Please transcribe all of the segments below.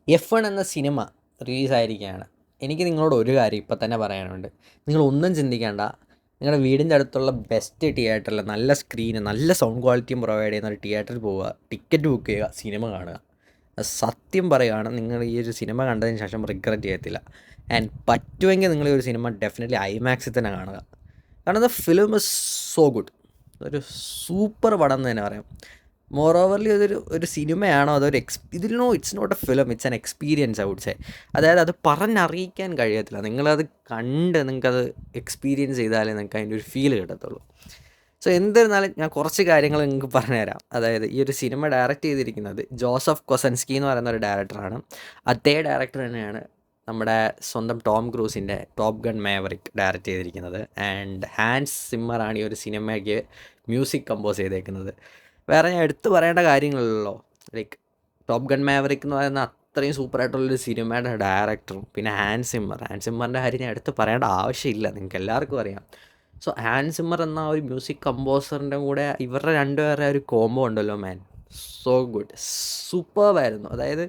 F1 എന്ന cinema റിലീസായിരിക്കുകയാണ്. എനിക്ക് നിങ്ങളോട് ഒരു കാര്യം ഇപ്പം തന്നെ പറയാനുണ്ട്. നിങ്ങളൊന്നും ചിന്തിക്കേണ്ട. നിങ്ങളുടെ വീടിൻ്റെ അടുത്തുള്ള ബെസ്റ്റ് തിയേറ്ററിൽ നല്ല സ്ക്രീന്, നല്ല സൗണ്ട് ക്വാളിറ്റിയും പ്രൊവൈഡ് ചെയ്യുന്ന ഒരു തിയേറ്ററിൽ പോവുക, ടിക്കറ്റ് ബുക്ക് ചെയ്യുക, സിനിമ കാണുക. സത്യം പറയുകയാണ്, നിങ്ങൾ ഈ ഒരു സിനിമ കണ്ടതിന് ശേഷം റിഗ്രറ്റ് ചെയ്യത്തില്ല. ആൻഡ് പറ്റുമെങ്കിൽ നിങ്ങൾ ഈ ഒരു സിനിമ ഡെഫിനറ്റ്ലി ഐമാക്സിൽ തന്നെ കാണുക. കാരണം the film is so good. ഒരു സൂപ്പർ പടം എന്ന് തന്നെ പറയാം. മോർ ഓവർലി ഒരു സിനിമയാണോ അതൊരു ഇതിലോ it's not a film, it's an experience I would say. അതായത് അത് പറഞ്ഞറിയിക്കാൻ കഴിയത്തില്ല. നിങ്ങളത് കണ്ട് നിങ്ങൾക്കത് എക്സ്പീരിയൻസ് ചെയ്താലേ നിങ്ങൾക്ക് അതിൻ്റെ ഒരു ഫീൽ കിട്ടത്തുള്ളൂ. സോ എന്നിരുന്നാലും ഞാൻ കുറച്ച് കാര്യങ്ങൾ നിങ്ങൾക്ക് പറഞ്ഞുതരാം. അതായത് ഈ ഒരു സിനിമ ഡയറക്റ്റ് ചെയ്തിരിക്കുന്നത് ജോസഫ് കൊസൻസ്കി എന്ന് പറയുന്ന ഒരു ഡയറക്ടറാണ്. അതേ ഡയറക്ടർ തന്നെയാണ് നമ്മുടെ സ്വന്തം ടോം ക്രൂസിൻ്റെ ടോപ്പ് ഗൺ മാവറിക് ഡയറക്റ്റ് ചെയ്തിരിക്കുന്നത്. ആൻഡ് ഹാൻസ് സിമ്മറാണ് ഈ ഒരു സിനിമയ്ക്ക് മ്യൂസിക് കമ്പോസ് ചെയ്തേക്കുന്നത്. വേറെ ഞാൻ എടുത്തു പറയേണ്ട കാര്യങ്ങളല്ലോ. ലൈക്ക് ടോപ്പ് ഗൺ മാവറിക് എന്ന് പറയുന്ന അത്രയും സൂപ്പറായിട്ടുള്ളൊരു സിനിമയുടെ ഡയറക്ടറും പിന്നെ ഹാൻസ് സിമ്മറിൻ്റെ കാര്യം ഞാൻ എടുത്ത് പറയേണ്ട ആവശ്യമില്ല, നിങ്ങൾക്ക് എല്ലാവർക്കും അറിയാം. സോ ഹാൻസ് സിമ്മർ എന്ന ഒരു മ്യൂസിക് കമ്പോസറിൻ്റെ കൂടെ ഇവരുടെ രണ്ടുപേരുടെ ഒരു കോംബോ ഉണ്ടല്ലോ മാൻ, സോ ഗുഡ്, സൂപ്പർബായിരുന്നു. അതായത്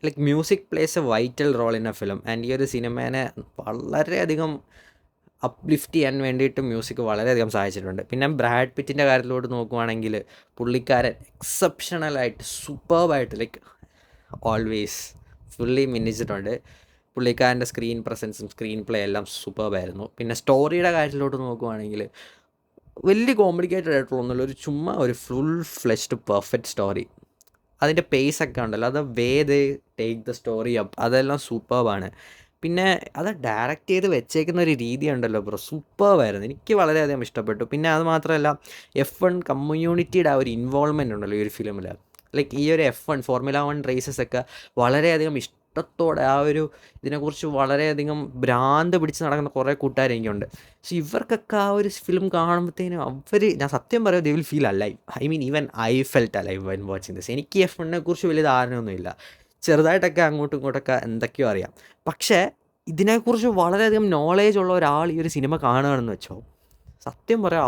like music plays a vital role in a film. And ഈ ഒരു സിനിമേനെ വളരെയധികം അപ്ലിഫ്റ്റ് ചെയ്യാൻ വേണ്ടിയിട്ട് മ്യൂസിക് വളരെയധികം സഹായിച്ചിട്ടുണ്ട്. പിന്നെ ബ്രാഡ് പിറ്റിൻ്റെ കാര്യത്തിലോട്ട് നോക്കുവാണെങ്കിൽ പുള്ളിക്കാരൻ എക്സെപ്ഷണലായിട്ട് സൂപ്പർബായിട്ട് ലൈക്ക് ഓൾവേസ് ഫുള്ളി മിന്നിച്ചിട്ടുണ്ട്. പുള്ളിക്കാരൻ്റെ സ്ക്രീൻ പ്രസൻസും സ്ക്രീൻ പ്ലേ എല്ലാം സൂപ്പർബായിരുന്നു. പിന്നെ സ്റ്റോറിയുടെ കാര്യത്തിലോട്ട് നോക്കുവാണെങ്കിൽ വലിയ കോംപ്ലിക്കേറ്റഡ് ആയിട്ടുള്ളൊന്നുമില്ല, ഒരു ചുമ്മാ ഒരു ഫുൾ ഫ്ലെഷ്ഡ് പെർഫെക്റ്റ് സ്റ്റോറി. അതിൻ്റെ പേസൊക്കെ ഉണ്ടല്ലോ, അത് way they take the story up, അതെല്ലാം സൂപ്പർബാണ്. പിന്നെ അത് ഡയറക്റ്റ് ചെയ്ത് വെച്ചേക്കുന്ന ഒരു രീതി ഉണ്ടല്ലോ ബ്രോ, സൂപ്പർബായിരുന്നു. എനിക്ക് വളരെയധികം ഇഷ്ടപ്പെട്ടു. പിന്നെ അത് മാത്രമല്ല, F1 കമ്മ്യൂണിറ്റിയുടെ ആ ഒരു ഇൻവോൾവ്മെൻ്റ് ഉണ്ടല്ലോ ഈ ഒരു ഫിലിമിൽ. ലൈക്ക് ഈ ഒരു F1 ഫോർമുല 1 റേസസ് ഒക്കെ വളരെയധികം ഇഷ്ടത്തോടെ ആ ഒരു ഇതിനെക്കുറിച്ച് വളരെയധികം ഭ്രാന്ത് പിടിച്ച് നടക്കുന്ന കുറേ കൂട്ടുകാർ എനിക്കുണ്ട്. പക്ഷെ ഇവർക്കൊക്കെ ആ ഒരു ഫിലിം കാണുമ്പോഴത്തേനും ഞാൻ സത്യം പറയാം, they will feel alive. I mean even I felt alive when watching this. എനിക്ക് F1 കുറിച്ച് വലിയ ധാരണയൊന്നുമില്ല, ചെറുതായിട്ടൊക്കെ അങ്ങോട്ടും ഇങ്ങോട്ടൊക്കെ എന്തൊക്കെയോ അറിയാം. പക്ഷേ ഇതിനെക്കുറിച്ച് വളരെയധികം നോളേജ് ഉള്ള ഒരാൾ ഈ ഒരു സിനിമ കാണുകയാണെന്ന് വെച്ചോ, സത്യം പറയാം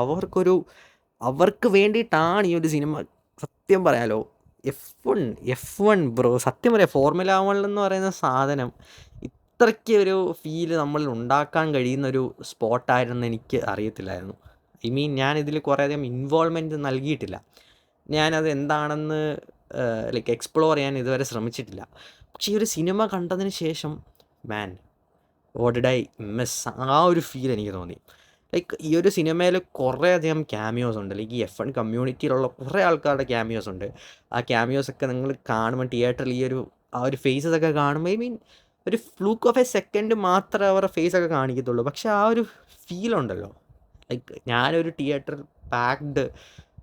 അവർക്ക് വേണ്ടിയിട്ടാണ് ഈ ഒരു സിനിമ. സത്യം പറയാലോ, എഫ് വൺ ബ്രോ, സത്യം പറയാം, ഫോർമുല 1 എന്ന് പറയുന്ന സാധനം ഇത്രയ്ക്ക് ഒരു ഫീല് നമ്മളിൽ ഉണ്ടാക്കാൻ കഴിയുന്നൊരു സ്പോട്ടായിരുന്നു എനിക്ക് അറിയത്തില്ലായിരുന്നു. ഐ മീൻ ഞാനിതിൽ കുറേയധികം ഇൻവോൾവ്മെൻറ്റ് നൽകിയിട്ടില്ല. ഞാനത് എന്താണെന്ന് ലൈക്ക് എക്സ്പ്ലോർ ചെയ്യാൻ ഇതുവരെ ശ്രമിച്ചിട്ടില്ല. പക്ഷേ ഈ ഒരു സിനിമ കണ്ടതിന് ശേഷം മാൻ, വാട്ട് ഡിഡ് ഐ മിസ്, ആ ഒരു ഫീൽ എനിക്ക് തോന്നി. ലൈക്ക് ഈ ഒരു സിനിമയിൽ കുറേയധികം ക്യാമിയോസ് ഉണ്ട്. ലൈക്ക് ഈ F1 കമ്മ്യൂണിറ്റിയിലുള്ള കുറേ ആൾക്കാരുടെ ക്യാമിയോസ് ഉണ്ട്. ആ ക്യാമിയോസൊക്കെ നിങ്ങൾ കാണുമ്പോൾ തിയേറ്ററിൽ ആ ഒരു ഫേസസ് ഒക്കെ കാണുമ്പോൾ, ഐ മീൻ ഒരു ഫ്ലൂക്ക് ഓഫ് എ സെക്കൻഡ് മാത്രമേ അവരുടെ ഫേസൊക്കെ കാണിക്കത്തുള്ളൂ. പക്ഷേ ആ ഒരു ഫീലുണ്ടല്ലോ, ലൈക്ക് ഞാനൊരു തിയേറ്റർ പാക്ഡ്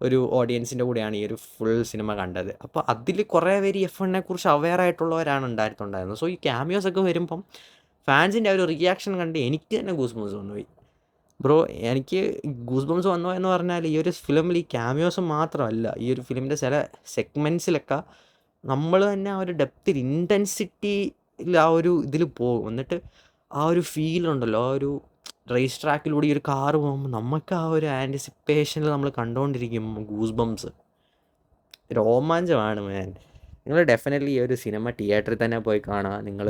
ഒരു ഓഡിയൻസിൻ്റെ കൂടെയാണ് ഈ ഒരു ഫുൾ സിനിമ കണ്ടത്. അപ്പോൾ അതിൽ കുറേ പേര് F1 കുറിച്ച് അവെയർ ആയിട്ടുള്ളവരാണ് ഉണ്ടായിരുന്നത്. സോ ഈ ക്യാമിയോസ് ഒക്കെ വരുമ്പം ഫാൻസിൻ്റെ ആ ഒരു റിയാക്ഷൻ കണ്ട് എനിക്ക് തന്നെ ഗൂസ് ബംസ് വന്നുപോയി ബ്രോ. എനിക്ക് ഗൂസ് ബംസ് വന്നു എന്ന് പറഞ്ഞാൽ ഈ ഒരു ഫിലിമിൽ ഈ ക്യാമിയോസ് മാത്രമല്ല, ഈ ഒരു ഫിലിമിൻ്റെ ചില സെഗ്മെൻറ്റ്സിലൊക്കെ നമ്മൾ തന്നെ ആ ഒരു ഡെപ്തിൽ ഇൻറ്റൻസിറ്റിയിൽ ആ ഒരു ഇതിൽ പോകും. എന്നിട്ട് ആ ഒരു ഫീലുണ്ടല്ലോ, ആ ഒരു റേസ് ട്രാക്കിലൂടെ ഈ ഒരു കാറ് പോകുമ്പോൾ നമുക്ക് ആ ഒരു ആൻറ്റിസിപ്പേഷനിൽ നമ്മൾ കണ്ടുകൊണ്ടിരിക്കും. ഗൂസ് ബംസ് രോമാഞ്ചമാണ് മാൻ. നിങ്ങൾ ഡെഫിനറ്റ്ലി ഈ ഒരു സിനിമ തിയേറ്ററിൽ തന്നെ പോയി കാണുക. നിങ്ങൾ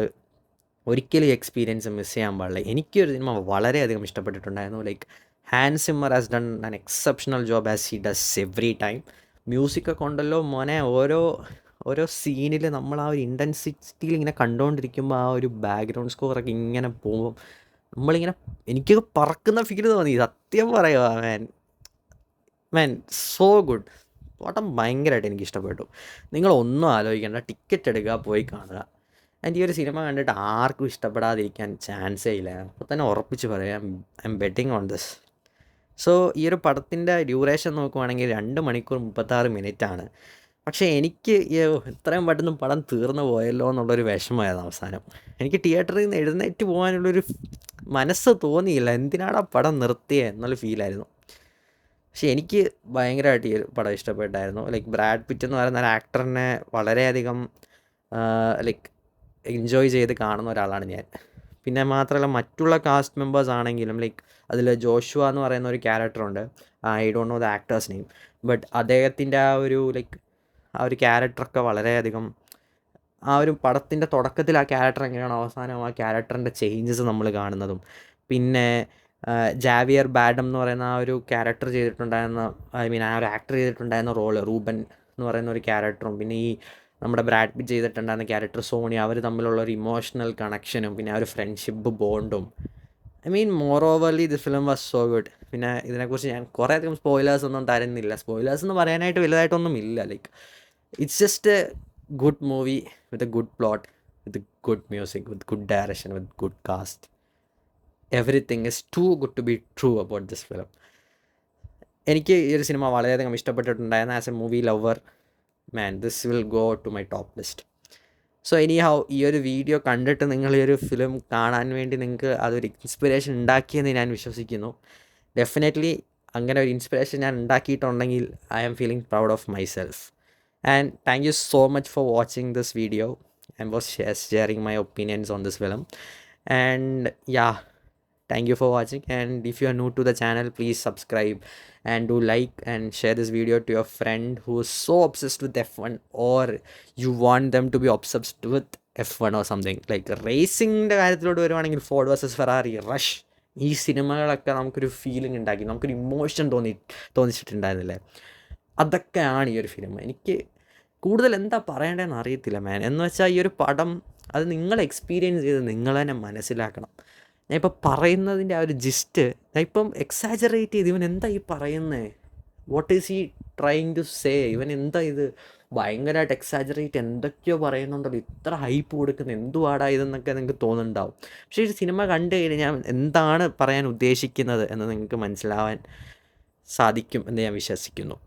ഒരിക്കലും ഈ എക്സ്പീരിയൻസ് മിസ് ചെയ്യാൻ പാടില്ല. എനിക്കൊരു സിനിമ വളരെയധികം ഇഷ്ടപ്പെട്ടിട്ടുണ്ടായിരുന്നു. Like Hans Zimmer has done an exceptional job as he does every time. മ്യൂസിക്കൊക്കെ ഉണ്ടല്ലോ മോനെ, ഓരോ സീനിൽ നമ്മൾ ആ ഒരു ഇൻറ്റൻസിറ്റിയിൽ ഇങ്ങനെ കണ്ടുകൊണ്ടിരിക്കുമ്പോൾ ആ ഒരു ബാക്ക്ഗ്രൗണ്ട് സ്കോറൊക്കെ ഇങ്ങനെ പോകുമ്പോൾ നമ്മളിങ്ങനെ എനിക്കൊക്കെ പറക്കുന്ന ഫീൽ തോന്നി, സത്യം പറയുക മാൻ. മാൻ, സോ ഗുഡ്. പടം ഭയങ്കരമായിട്ട് എനിക്ക് ഇഷ്ടപ്പെട്ടു. നിങ്ങളൊന്നും ആലോചിക്കേണ്ട, ടിക്കറ്റ് എടുക്കുക, പോയി കാണുക. ആൻഡ് ഈ ഒരു സിനിമ കണ്ടിട്ട് ആർക്കും ഇഷ്ടപ്പെടാതിരിക്കാൻ ചാൻസേ ഇല്ല. അപ്പോൾ തന്നെ ഉറപ്പിച്ച് പറയാം, I M betting on this. So ഈ ഒരു പടത്തിൻ്റെ ഡ്യൂറേഷൻ നോക്കുവാണെങ്കിൽ 2 മണിക്കൂർ 36 മിനിറ്റാണ്. പക്ഷേ എനിക്ക് ഇത്രയും പെട്ടെന്ന് പടം തീർന്നു പോയല്ലോ എന്നുള്ളൊരു വിഷമമായിരുന്നു അവസാനം. എനിക്ക് തിയേറ്ററിൽ നിന്ന് എഴുന്നേറ്റ് പോകാനുള്ളൊരു മനസ്സ് തോന്നിയില്ല. എന്തിനാണ് ആ പടം നിർത്തിയത് എന്നുള്ള ഫീലായിരുന്നു. പക്ഷേ എനിക്ക് ഭയങ്കരമായിട്ട് ഈ ഒരു പടം ഇഷ്ടപ്പെട്ടായിരുന്നു. ലൈക്ക് ബ്രാഡ് പിറ്റ് എന്ന് പറയുന്ന ഒരു ആക്ടറിനെ വളരെയധികം ലൈക്ക് എൻജോയ് ചെയ്ത് കാണുന്ന ഒരാളാണ് ഞാൻ. പിന്നെ മാത്രമല്ല, മറ്റുള്ള കാസ്റ്റ് മെമ്പേഴ്സ് ആണെങ്കിലും ലൈക്ക് അതിൽ ജോഷുവ എന്ന് പറയുന്ന ഒരു ക്യാരക്ടറുണ്ട്. I don't know the actor's name, but അദ്ദേഹത്തിൻ്റെ ആ ഒരു ക്യാരക്ടറൊക്കെ വളരെയധികം ആ ഒരു പടത്തിൻ്റെ തുടക്കത്തിൽ ആ ക്യാരക്ടർ എങ്ങനെയാണ് അവസാനം ആ ക്യാരക്ടറിൻ്റെ ചേഞ്ചസ് നമ്മൾ കാണുന്നതും. പിന്നെ ജാവിയർ ബാഡം എന്ന് പറയുന്ന ആ ഒരു ക്യാരക്ടർ ചെയ്തിട്ടുണ്ടായിരുന്ന, ആ ഒരു ആക്ടർ ചെയ്തിട്ടുണ്ടായിരുന്ന റോള് റൂബൻ എന്ന് പറയുന്ന ഒരു ക്യാരക്ടറും, പിന്നെ ഈ നമ്മുടെ ബ്രാഡ് പിറ്റ് ചെയ്തിട്ടുണ്ടായിരുന്ന ക്യാരക്ടർ സോണി, അവർ തമ്മിലുള്ള ഒരു ഇമോഷണൽ കണക്ഷനും പിന്നെ ആ ഒരു ഫ്രണ്ട്ഷിപ്പ് ബോണ്ടും. More overly this film was so good. പിന്നെ ഇതിനെക്കുറിച്ച് ഞാൻ കുറേ അധികം സ്പോയിലേഴ്സ് ഒന്നും തരുന്നില്ല. സ്പോയിലേഴ്സ് എന്ന് പറയാനായിട്ട് വലുതായിട്ടൊന്നും ഇല്ല. Like it's just a good movie with a good plot, with good music, with good direction, with good cast. Everything is too good to be true about this film. എനിക്ക് ഈ ഒരു സിനിമ വളരെയധികം ഇഷ്ടപ്പെട്ടിട്ടുണ്ടായിരുന്നു. As a movie lover, this will go to my top list. So ഈ ഒരു video കണ്ടിട്ട് നിങ്ങൾ ഈ ഒരു ഫിലിം കാണാൻ വേണ്ടി നിങ്ങൾക്ക് അതൊരു ഇൻസ്പിറേഷൻ ഉണ്ടാക്കിയെന്ന് ഞാൻ വിശ്വസിക്കുന്നു. ഡെഫിനറ്റ്ലി അങ്ങനെ ഒരു ഇൻസ്പിറേഷൻ ഞാൻ ഉണ്ടാക്കിയിട്ടുണ്ടെങ്കിൽ I am feeling proud of myself. And thank you so much for watching this video and was sharing my opinions on this film. And yeah, thank you for watching. And if you are new to the channel, please subscribe and do like and share this video to your friend who is so obsessed with F1, or you want them to be obsessed with F1 or something. Like റേസിങ്ങിൻ്റെ കാര്യത്തിലോട്ട് വരുവാണെങ്കിൽ Ford versus Ferrari, rush, ഈ സിനിമകളൊക്കെ നമുക്കൊരു feeling ഉണ്ടാക്കി, നമുക്കൊരു emotion തോന്നിച്ചിട്ടുണ്ടായിരുന്നില്ലേ? അതൊക്കെയാണ് ഈ ഒരു film. എനിക്ക് കൂടുതൽ എന്താ പറയേണ്ടതെന്ന് അറിയത്തില്ല എന്ന് വെച്ചാൽ ഈ ഒരു പടം അത് നിങ്ങൾ എക്സ്പീരിയൻസ് ചെയ്ത് നിങ്ങൾ തന്നെ മനസ്സിലാക്കണം. ഞാൻ ഇപ്പോൾ പറയുന്നതിൻ്റെ ആ ഒരു ജിസ്റ്റ് ഞാൻ ഇപ്പം എക്സാജറേറ്റ് ചെയ്ത് ഇവൻ എന്താ ഈ പറയുന്നത്, വാട്ട് ഈസ് ഈ ട്രൈങ് ടു സേ, ഇവൻ എന്താ ഇത് ഭയങ്കരമായിട്ട് എക്സാജറേറ്റ് എന്തൊക്കെയോ പറയുന്നുണ്ടല്ലോ, ഇത്ര ഹൈപ്പ് കൊടുക്കുന്നത് എന്തുവാടാ ഇതെന്നൊക്കെ നിങ്ങൾക്ക് തോന്നുന്നുണ്ടാവും. പക്ഷേ ഈ സിനിമ കണ്ടു കഴിഞ്ഞാൽ ഞാൻ എന്താണ് പറയാൻ ഉദ്ദേശിക്കുന്നത് എന്ന് നിങ്ങൾക്ക് മനസ്സിലാവാൻ സാധിക്കും എന്ന് ഞാൻ വിശ്വസിക്കുന്നു.